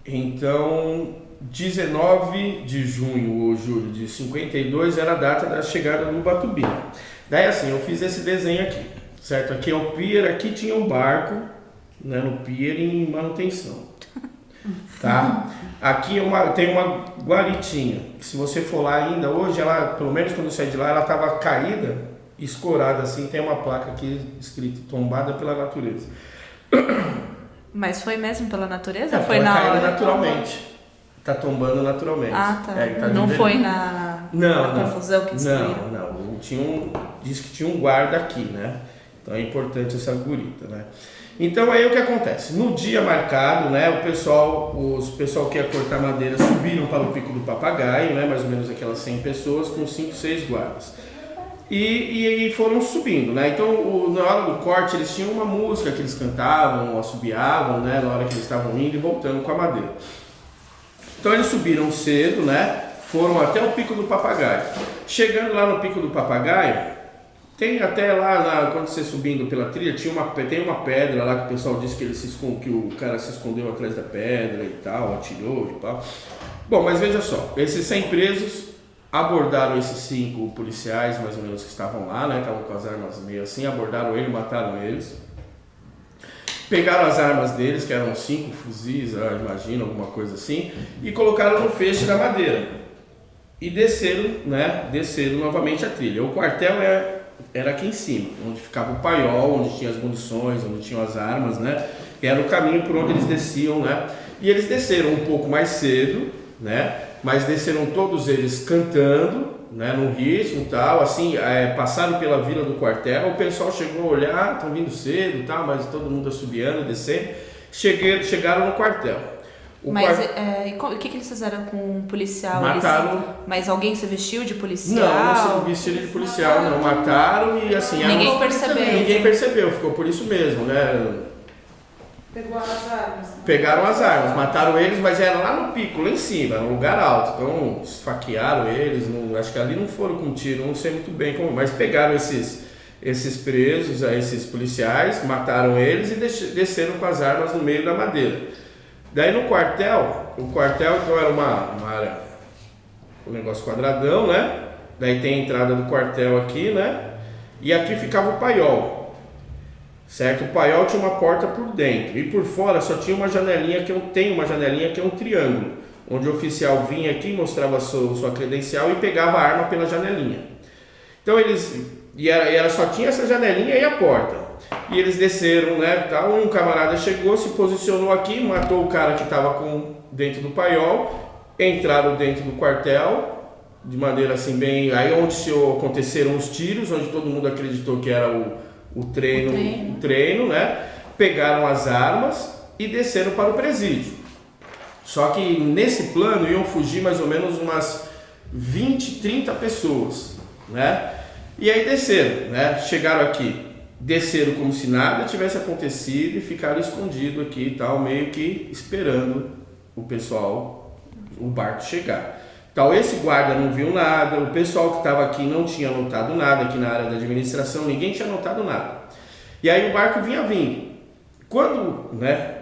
Então, 19 de junho ou julho de 52 era a data da chegada do Ubatuba. Daí assim, eu fiz esse desenho aqui, certo? Aqui é o pier, aqui tinha um barco, né, no pier em manutenção, tá? Aqui tem uma guaritinha, que se você for lá ainda hoje, ela, pelo menos quando eu saí de lá, ela estava caída, escorada assim, tem uma placa aqui escrita, tombada pela natureza. Mas foi mesmo pela natureza? Foi na hora? Naturalmente. Tá tombando naturalmente. Ah, tá. Tá não foi na confusão que destruíram? Não. Diz que tinha um guarda aqui, né? Então é importante essa gurita, né? Então aí o que acontece? No dia marcado, né? Os pessoal que ia cortar madeira subiram para o Pico do Papagaio, né? Mais ou menos aquelas 100 pessoas com 5, 6 guardas. E foram subindo, né? Então, na hora do corte, eles tinham uma música que eles cantavam, assobiavam, né? Na hora que eles estavam indo e voltando com a madeira. Então, eles subiram cedo, né? Foram até o Pico do Papagaio. Chegando lá no Pico do Papagaio, tem até lá, quando você subindo pela trilha, tem uma pedra lá que o pessoal disse que o cara se escondeu atrás da pedra e tal, atirou e tal. Bom, mas veja só, esses 100 presos abordaram esses 5 policiais, mais ou menos, que estavam lá, né? Estavam com as armas meio assim, abordaram ele, mataram eles. Pegaram as armas deles, que eram 5 fuzis, imagina, alguma coisa assim, e colocaram no feixe da madeira. E desceram, né? Desceram novamente a trilha. O quartel era aqui em cima, onde ficava o paiol, onde tinha as munições, onde tinham as armas, né? Era o caminho por onde eles desciam, né? E eles desceram um pouco mais cedo, né? Mas desceram todos eles cantando, né, num ritmo e tal, assim, passaram pela vila do quartel, o pessoal chegou a olhar, estão vindo cedo e tal, mas todo mundo assobiando, descendo, chegaram no quartel. E o que eles fizeram com o policial? Mataram. Mas alguém se vestiu de policial? Não se vestiu de policial, não, mataram e assim... Ninguém percebeu. Ninguém percebeu, ficou por isso mesmo, né? Pegaram as armas, mataram eles, mas era lá no pico, lá em cima, no lugar alto. Então esfaquearam eles, acho que ali não foram com tiro, não sei muito bem como, mas pegaram esses presos, esses policiais, mataram eles e desceram com as armas no meio da madeira. Daí no quartel, então era uma área, um negócio quadradão, né? Daí tem a entrada do quartel aqui, né? E aqui ficava o paiol. Certo? O paiol tinha uma porta por dentro e por fora só tinha uma janelinha que é um triângulo, onde o oficial vinha aqui, mostrava sua credencial e pegava a arma pela janelinha. Então ela só tinha essa janelinha e a porta. E eles desceram, né? Tal, um camarada chegou, se posicionou aqui, matou o cara que estava dentro do paiol, entraram dentro do quartel de maneira assim bem, aí onde aconteceram os tiros, onde todo mundo acreditou que era o treino, né? Pegaram as armas e desceram para o presídio. Só que nesse plano iam fugir mais ou menos umas 20, 30 pessoas, né? E aí desceram, né? Chegaram aqui, desceram como se nada tivesse acontecido e ficaram escondidos aqui e tal, meio que esperando o barco chegar. Então esse guarda não viu nada, o pessoal que estava aqui não tinha notado nada, aqui na área da administração ninguém tinha notado nada. E aí o barco vinha vindo. Quando, né,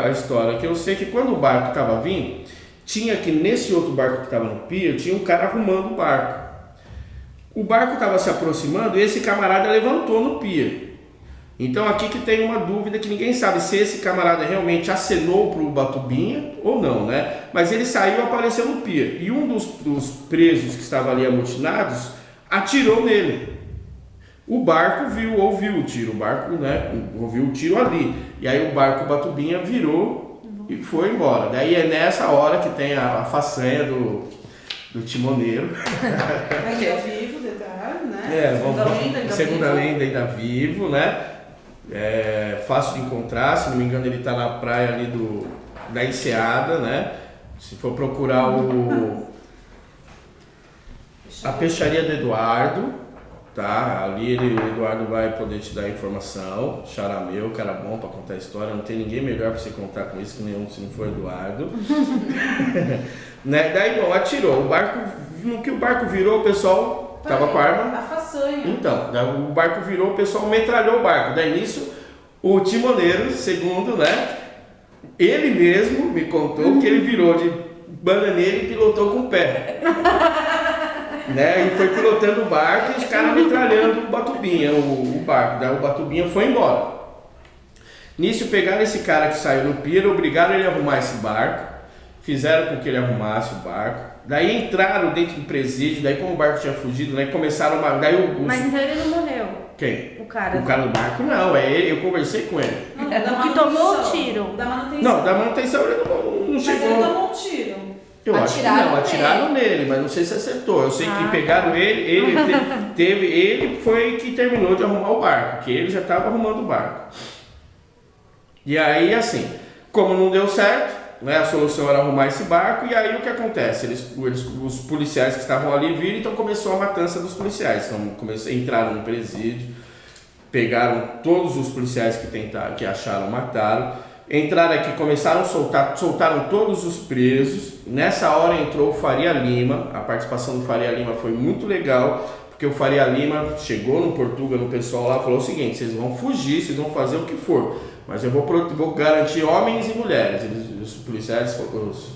a história que eu sei que quando o barco estava vindo, tinha que nesse outro barco que estava no pier, tinha um cara arrumando o barco. O barco estava se aproximando e esse camarada levantou no pier. Então aqui que tem uma dúvida que ninguém sabe se esse camarada realmente acenou para o Ubatubinha ou não, né? Mas ele saiu e apareceu no pier. E um dos presos que estava ali amotinados atirou nele. O barco ouviu o tiro, o barco, né, ouviu o tiro ali. E aí o barco Ubatubinha virou e foi embora. Daí é nessa hora que tem a façanha do timoneiro. Ainda vivo, detalhe, né? Segunda lenda ainda vivo, né? É fácil de encontrar, se não me engano ele está na praia ali da Enseada, né? Se for procurar a peixaria do Eduardo, tá? Ali o Eduardo vai poder te dar informação. Charameu, cara bom para contar a história, não tem ninguém melhor para você contar com isso que nenhum, se não for Eduardo. Né? Daí, bom, atirou. No que o barco virou, o pessoal tava com a arma. A façanha. Então, o barco virou, o pessoal metralhou o barco. Daí nisso, o timoneiro, segundo, né? Ele mesmo me contou que ele virou de bananeira e pilotou com o pé. Né? E foi pilotando o barco e os caras metralhando o Batubinha, o barco. Daí o Batubinha foi embora. Nisso pegaram esse cara que saiu no pier, obrigaram ele a arrumar esse barco, fizeram com que ele arrumasse o barco. Daí entraram dentro do presídio, daí como o barco tinha fugido, né, começaram a... Mas então ele não morreu? Quem? O cara. O cara do barco não, é ele, eu conversei com ele. Não, o que tomou o tiro. Da manutenção. Não, da manutenção ele não chegou. Mas ele tomou um tiro. Eu acho que não, atiraram nele, mas não sei se acertou. Eu sei que pegaram ele foi que terminou de arrumar o barco, que ele já estava arrumando o barco. E aí, assim, como não deu certo, né, a solução era arrumar esse barco, e aí o que acontece? Os policiais que estavam ali viram, então começou a matança dos policiais. Então entraram no presídio, pegaram todos os policiais que acharam, mataram. Entraram aqui, começaram a soltaram todos os presos. Nessa hora entrou o Faria Lima, a participação do Faria Lima foi muito legal, porque o Faria Lima chegou no Portuga, no pessoal lá, falou o seguinte: vocês vão fugir, vocês vão fazer o que for, mas eu vou garantir homens e mulheres. Os policiais, os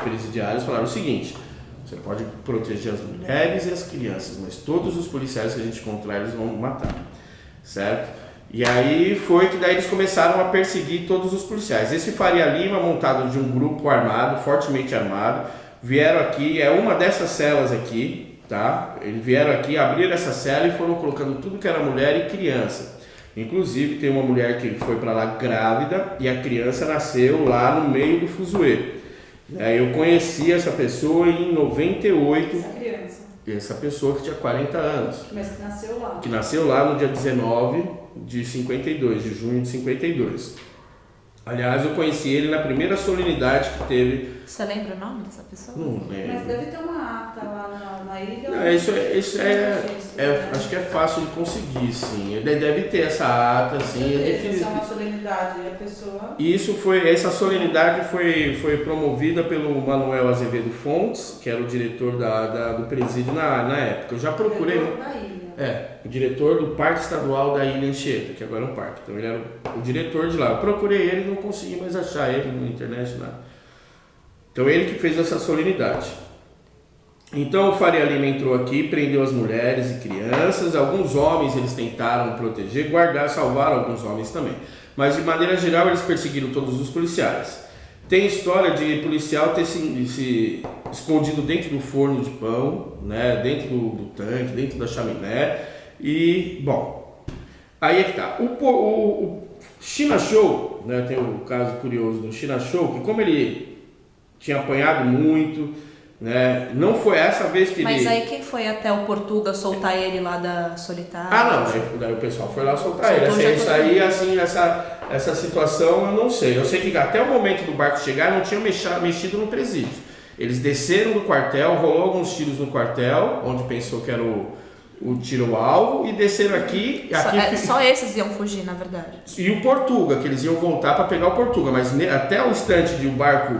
presidiários falaram o seguinte: você pode proteger as mulheres e as crianças, mas todos os policiais que a gente encontrar, eles vão matar, certo? E aí foi que daí eles começaram a perseguir todos os policiais. Esse Faria Lima, montado de um grupo armado, fortemente armado, vieram aqui, é uma dessas celas aqui, tá? Eles vieram aqui, abriram essa cela e foram colocando tudo que era mulher e criança. Inclusive tem uma mulher que foi para lá grávida e a criança nasceu lá no meio do fuzuê. Eu conheci essa pessoa em 98. Essa criança? Essa pessoa que tinha 40 anos. Mas que nasceu lá. Que nasceu lá no dia 19 de 52, de junho de 52. Aliás, eu conheci ele na primeira solenidade que teve. Você lembra o nome dessa pessoa? Não lembro. Mas deve ter uma ata lá na ilha. Não, acho que é fácil de conseguir, sim. Deve ter essa ata, sim. Isso é uma solenidade e a pessoa... Essa solenidade foi promovida pelo Manuel Azevedo Fontes, que era o diretor do presídio na época. Eu já procurei... Diretor da ilha. O diretor do Parque Estadual da Ilha Anchieta, que agora é um parque. Então ele era o diretor de lá. Eu procurei ele e não consegui mais achar ele na internet, nada. Então ele que fez essa solenidade. Então o Faria Lima entrou aqui, prendeu as mulheres e crianças. Alguns homens eles tentaram proteger, guardar, salvaram alguns homens também. Mas de maneira geral eles perseguiram todos os policiais. Tem história de policial ter se escondido dentro do forno de pão, né, dentro do tanque, dentro da chaminé. E, bom, aí é que tá. O China Show, né, tem o caso curioso do China Show, que como ele tinha apanhado muito, né, não foi essa vez que Mas aí quem foi até o Portuga soltar ele lá da solitária? Daí o pessoal foi lá soltar ele. Isso aí, assim, essa situação eu não sei. Eu sei que até o momento do barco chegar não tinham mexido no presídio. Eles desceram do quartel, rolou alguns tiros no quartel, onde pensou que era o tiro-alvo, e desceram aqui. Só esses iam fugir, na verdade. E o Portuga, que eles iam voltar para pegar o Portuga, mas até o instante de o barco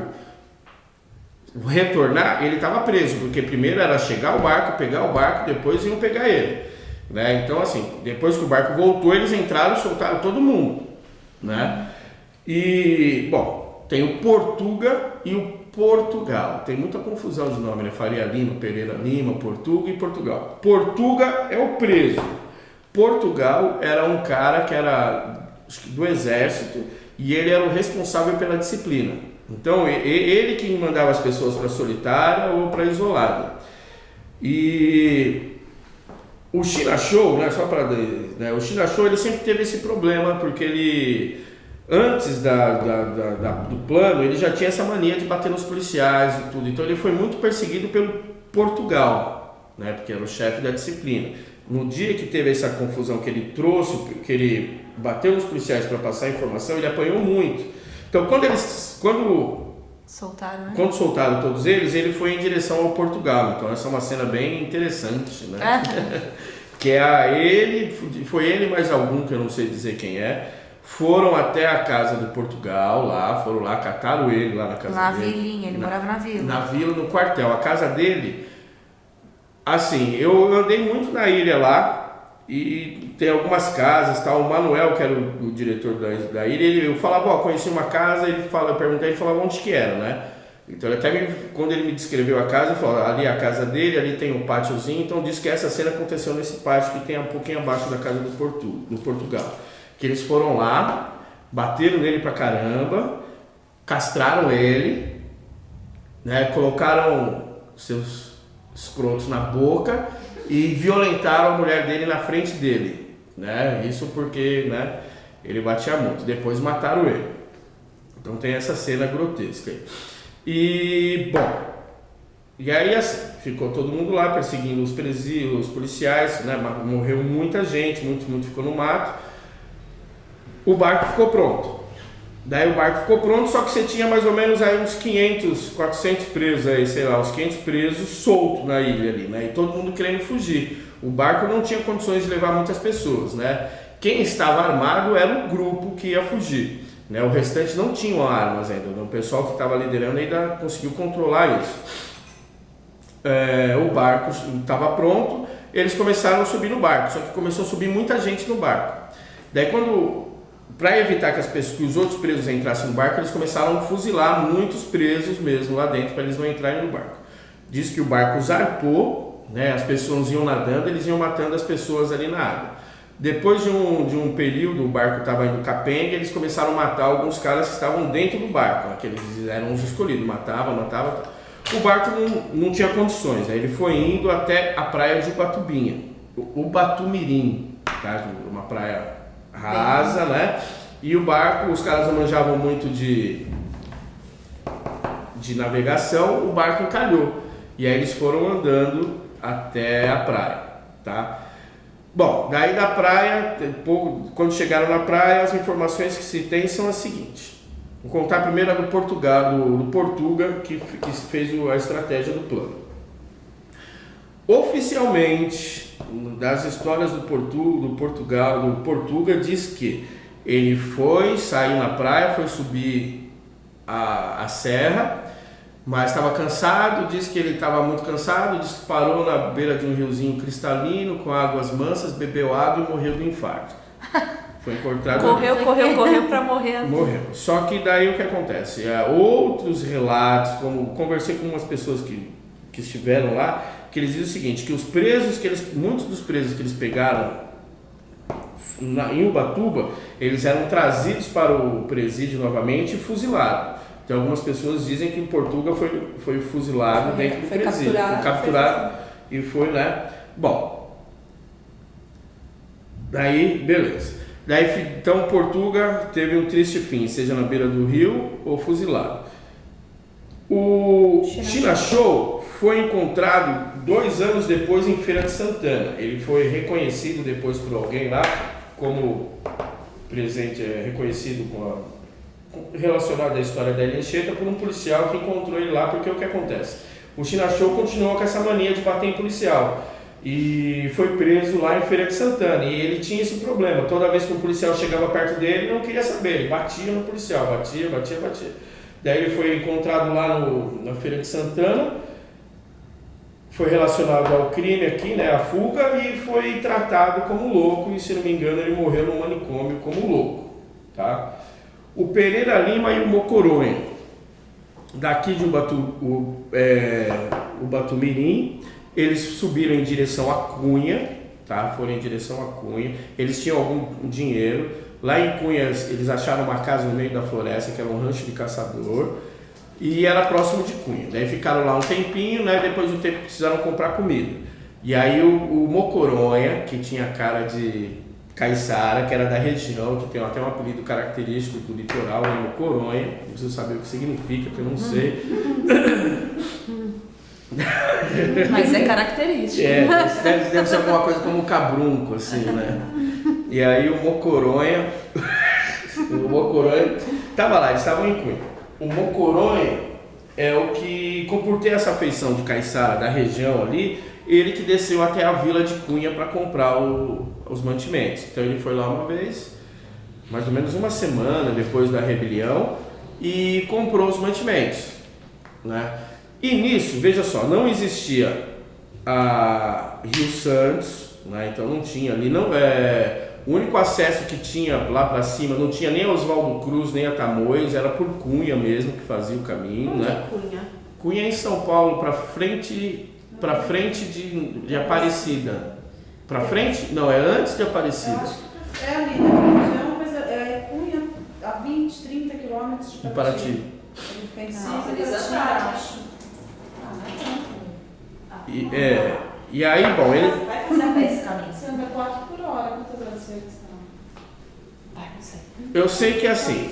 retornar, ele estava preso, porque primeiro era chegar o barco, pegar o barco, depois iam pegar ele, né? Então assim, depois que o barco voltou, eles entraram e soltaram todo mundo, né? E, bom, tem o Portuga e o Portugal, tem muita confusão de nome, né? Faria Lima, Pereira Lima, Portuga e Portugal. Portuga é o preso, Portugal era um cara que era, acho que do exército, e ele era o responsável pela disciplina. Então, ele que mandava as pessoas para solitária ou para isolada. E o China Show, né, só para o China Show, ele sempre teve esse problema, porque ele, antes do plano, ele já tinha essa mania de bater nos policiais e tudo. Então, ele foi muito perseguido pelo Portugal, né, porque era o chefe da disciplina. No dia que teve essa confusão que ele trouxe, que ele bateu nos policiais para passar informação, ele apanhou muito. Então, quando soltaram todos eles, ele foi em direção ao Portugal. Então, essa é uma cena bem interessante, né? Que foi ele mais algum, que eu não sei dizer quem é, foram até a casa do Portugal, foram lá, cataram ele lá na casa dele. Na vilinha, ele morava na vila. Na vila, no quartel. A casa dele, assim, eu andei muito na ilha lá, e tem algumas casas, tá? O Manuel, que era o diretor da ilha, eu falava, conheci uma casa, eu perguntei, ele falava onde que era, né? Então quando ele me descreveu a casa, ele falou, ali é a casa dele, ali tem um pátiozinho, então disse que essa cena aconteceu nesse pátio que tem um pouquinho abaixo da casa do Portugal. Que eles foram lá, bateram nele pra caramba, castraram ele, né? Colocaram seus escrotos na boca e violentaram a mulher dele na frente dele, né? Isso porque, né, ele batia muito. Depois mataram ele. Então tem essa cena grotesca aí. E, bom, e aí assim, ficou todo mundo lá perseguindo os policiais, né? Morreu muita gente, muito ficou no mato. O barco ficou pronto. Daí o barco ficou pronto, só que você tinha mais ou menos aí uns 500, 400 presos aí, sei lá, uns 500 presos soltos na ilha ali, né? E todo mundo querendo fugir. O barco não tinha condições de levar muitas pessoas, né? Quem estava armado era o grupo que ia fugir, né? O restante não tinham armas ainda, né? O pessoal que estava liderando ainda conseguiu controlar isso. O barco estava pronto, eles começaram a subir no barco, só que começou a subir muita gente no barco. Daí para evitar que os outros presos entrassem no barco, eles começaram a fuzilar muitos presos mesmo lá dentro para eles não entrarem no barco. Diz que o barco zarpou, né? As pessoas iam nadando, eles iam matando as pessoas ali na água. Depois de um período, o barco estava indo capenga, eles começaram a matar alguns caras que estavam dentro do barco, né? Que eles eram os escolhidos, matava. O barco não tinha condições, né? Ele foi indo até a praia de Ubatuminha, Ubatumirim, tá? Uma praia rasa, né? E o barco, os caras não manjavam muito de navegação, o barco encalhou. E aí eles foram andando até a praia, tá? Bom, daí da praia, quando chegaram na praia, as informações que se tem são as seguintes. Vou contar primeiro a do Portuga, que fez a estratégia do plano. Oficialmente, das histórias do Portuga diz que ele saiu na praia, foi subir a serra, mas estava cansado, disse que ele estava muito cansado, disse que parou na beira de um riozinho cristalino com águas mansas, bebeu água e morreu do infarto. Foi encontrado... Correu para morrer assim. Morreu. Só que daí o que acontece? Outros relatos, como conversei com umas pessoas que estiveram lá, que eles dizem o seguinte, que muitos dos presos que eles pegaram em Ubatuba, eles eram trazidos para o presídio novamente e fuzilados. Então algumas pessoas dizem que em Portugal foi fuzilado dentro do presídio. Foi capturado e foi, né? Bom, daí, beleza. Daí, então Portugal teve um triste fim, seja na beira do rio ou fuzilado. O Chinachou foi encontrado 2 anos depois em Feira de Santana. Ele foi reconhecido depois por alguém lá como reconhecido relacionado à história da Ilha Anchieta por um policial que encontrou ele lá, porque o que acontece? O Chinachou continuou com essa mania de bater em policial e foi preso lá em Feira de Santana, e ele tinha esse problema, toda vez que um policial chegava perto dele, ele não queria saber, ele batia no policial, batia. Daí ele foi encontrado lá na Feira de Santana, foi relacionado ao crime aqui, né, a fuga, e foi tratado como louco, e se não me engano ele morreu no manicômio como louco, tá? O Pereira Lima e o Mocoronha, daqui de Ubatumirim, eles subiram em direção à Cunha, tá? Foram em direção à Cunha, eles tinham algum dinheiro, lá em Cunhas eles acharam uma casa no meio da floresta, que era um rancho de caçador, e era próximo de Cunha. Daí ficaram lá um tempinho, né? Depois do tempo precisaram comprar comida. E aí o Mocoronha, que tinha cara de caiçara, que era da região, que tem até um apelido característico do litoral, é Mocoronha, não preciso saber o que significa, que eu não sei. Mas é característico. Deve ser alguma coisa como cabrunco, assim, né? E aí o Mocoronha tava lá, eles estavam em Cunha. O Mocoronha é o que, por ter essa feição de caiçara da região ali, ele que desceu até a vila de Cunha para comprar os mantimentos. Então ele foi lá uma vez, mais ou menos uma semana depois da rebelião, e comprou os mantimentos, né? E nisso, veja só, não existia a Rio Santos, né? Então não tinha ali, o único acesso que tinha lá para cima, não tinha nem Oswaldo Cruz, nem a Tamoios, era por Cunha mesmo que fazia o caminho, Onde né? é Cunha? Cunha é em São Paulo, para frente de Aparecida. Para frente? Não, é antes de Eu Aparecida. acho que é ali na região, mas é Cunha a 20, 30 quilômetros de De Paraty. Paraty. Ele fica em cima, Nossa, eles Paraty andaram. embaixo. E aí, bom, ele... Vai fazer a pé esse caminho? Você anda 4 por hora, quantas horas você está? Vai, não sei. Eu sei que assim,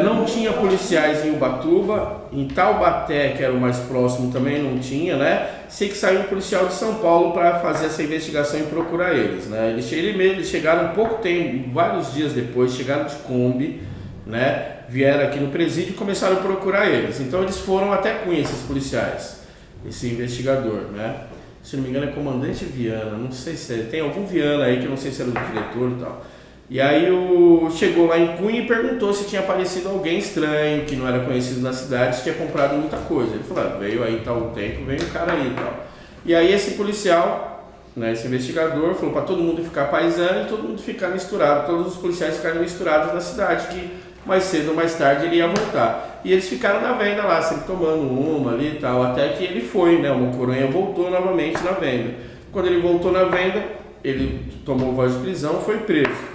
não tinha policiais em Ubatuba, em Taubaté, que era o mais próximo, também não tinha, né? Sei que saiu um policial de São Paulo para fazer essa investigação e procurar eles, né? Eles chegaram um pouco tempo, vários dias depois, chegaram de Kombi, né? Vieram aqui no presídio e começaram a procurar eles. Então eles foram até Cunha, esses policiais, esse investigador, né? Se não me engano é comandante Viana, não sei se tem algum Viana aí que eu não sei se era o diretor e tal. E aí chegou lá em Cunha e perguntou se tinha aparecido alguém estranho, que não era conhecido na cidade, que tinha comprado muita coisa. Ele falou, veio aí tal tempo, veio um cara aí e tal. E aí esse policial, né, esse investigador, falou para todo mundo ficar paisano e todo mundo ficar misturado, todos os policiais ficarem misturados na cidade, que mais cedo ou mais tarde ele ia voltar. E eles ficaram na venda lá, sempre tomando uma ali e tal, até que ele foi, né, o Mocoronha voltou novamente na venda. Quando ele voltou na venda, ele tomou voz de prisão, foi preso.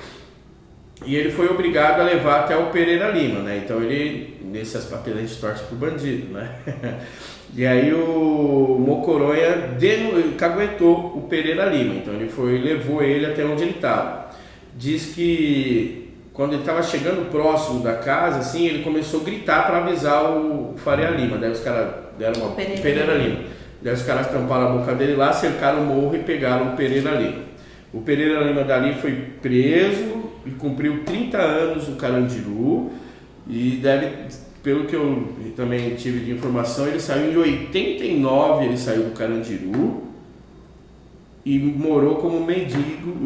E ele foi obrigado a levar até o Pereira Lima, né? Então ele, nesse aspecto, a gente torce pro bandido, né? E aí o Mocoronha caguetou o Pereira Lima, então ele levou ele até onde ele estava. Diz que quando ele estava chegando próximo da casa, assim, ele começou a gritar para avisar o Faria Lima. Daí os caras deram uma Pereira Lima. Daí os caras tamparam a boca dele lá, cercaram o morro e pegaram o Pereira Lima. O Pereira Lima dali foi preso e cumpriu 30 anos no Carandiru e pelo que eu também tive de informação, ele saiu em 89, ele saiu do Carandiru e morou como mendigo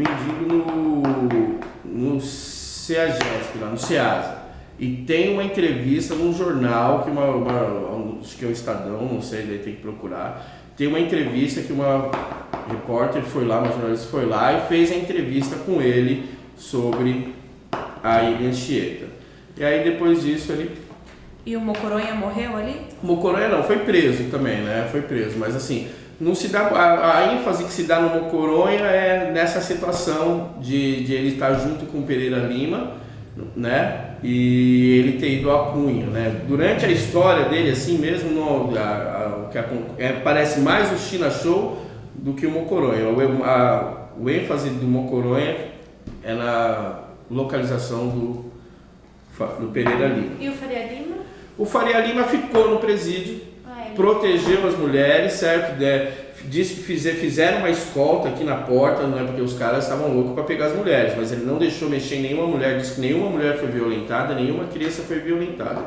no CEAGESP, lá no CEASA. E tem uma entrevista num jornal, acho que é o Estadão, não sei, daí tem que procurar. Tem uma entrevista que uma repórter foi lá, uma jornalista foi lá e fez a entrevista com ele sobre a Ilha Anchieta. E aí depois disso ele... E o Mocoronha morreu ali? O Mocoronha não, foi preso também, né? Foi preso, mas assim, não se dá, a ênfase que se dá no Mocoronha é nessa situação de ele estar junto com o Pereira Lima, né? E ele ter ido a Cunha, né? Durante a história dele, assim mesmo, parece mais o China Show do que o Mocoronha. O ênfase do Mocoronha é na localização do Pereira Lima. E o Faria Lima? O Faria Lima ficou no presídio, protegeu as mulheres, certo? Disse que fizeram uma escolta aqui na porta, não é porque os caras estavam loucos para pegar as mulheres, mas ele não deixou mexer em nenhuma mulher, disse que nenhuma mulher foi violentada, nenhuma criança foi violentada.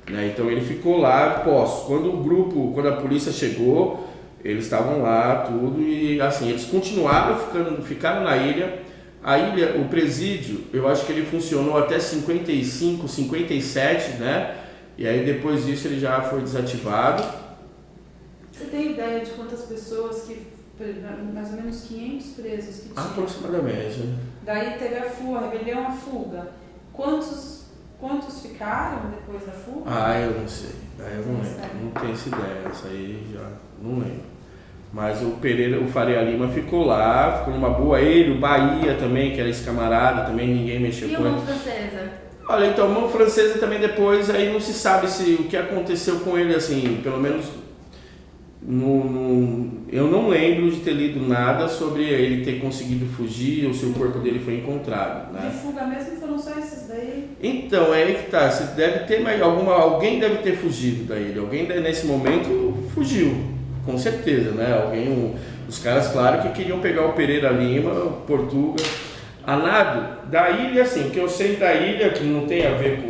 Né? Então ele ficou lá postos. Quando a polícia chegou, eles estavam lá, tudo, e assim, eles continuaram ficaram na ilha. A ilha, o presídio, eu acho que ele funcionou até 55, 57, né? E aí depois disso ele já foi desativado. Você tem ideia de quantas pessoas mais ou menos 500 presos que tinham? Aproximadamente. Daí teve a rebelião, a fuga. Quantos ficaram depois da fuga? Eu não sei. Eu não lembro. Não tenho essa ideia. Isso aí já não lembro. Mas o Faria Lima ficou lá, ficou numa boa. Ele, o Bahia também, que era esse camarada, também ninguém mexeu E com o ele. Mão Francesa? Olha, então, Mão Francesa também depois, aí não se sabe o que aconteceu com ele, assim, pelo menos eu não lembro de ter lido nada sobre ele ter conseguido fugir ou se o corpo dele foi encontrado, né? De fuga mesmo foram só esses daí? Então, é aí que tá, você deve ter mais alguém deve ter fugido da ilha, alguém nesse momento fugiu, com certeza, né? Os caras, claro, que queriam pegar o Pereira Lima, o Portuga, a nado da ilha, assim, o que eu sei da ilha, que não tem a ver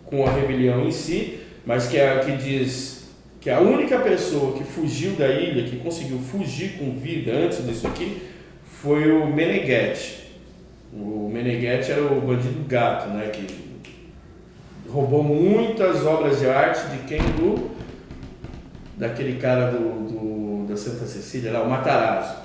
com a rebelião em si, mas que diz que a única pessoa que fugiu da ilha, que conseguiu fugir com vida antes disso aqui, foi o Meneghetti. O Meneghetti era o bandido gato, né, que roubou muitas obras de arte de daquele cara da Santa Cecília, lá, o Matarazzo.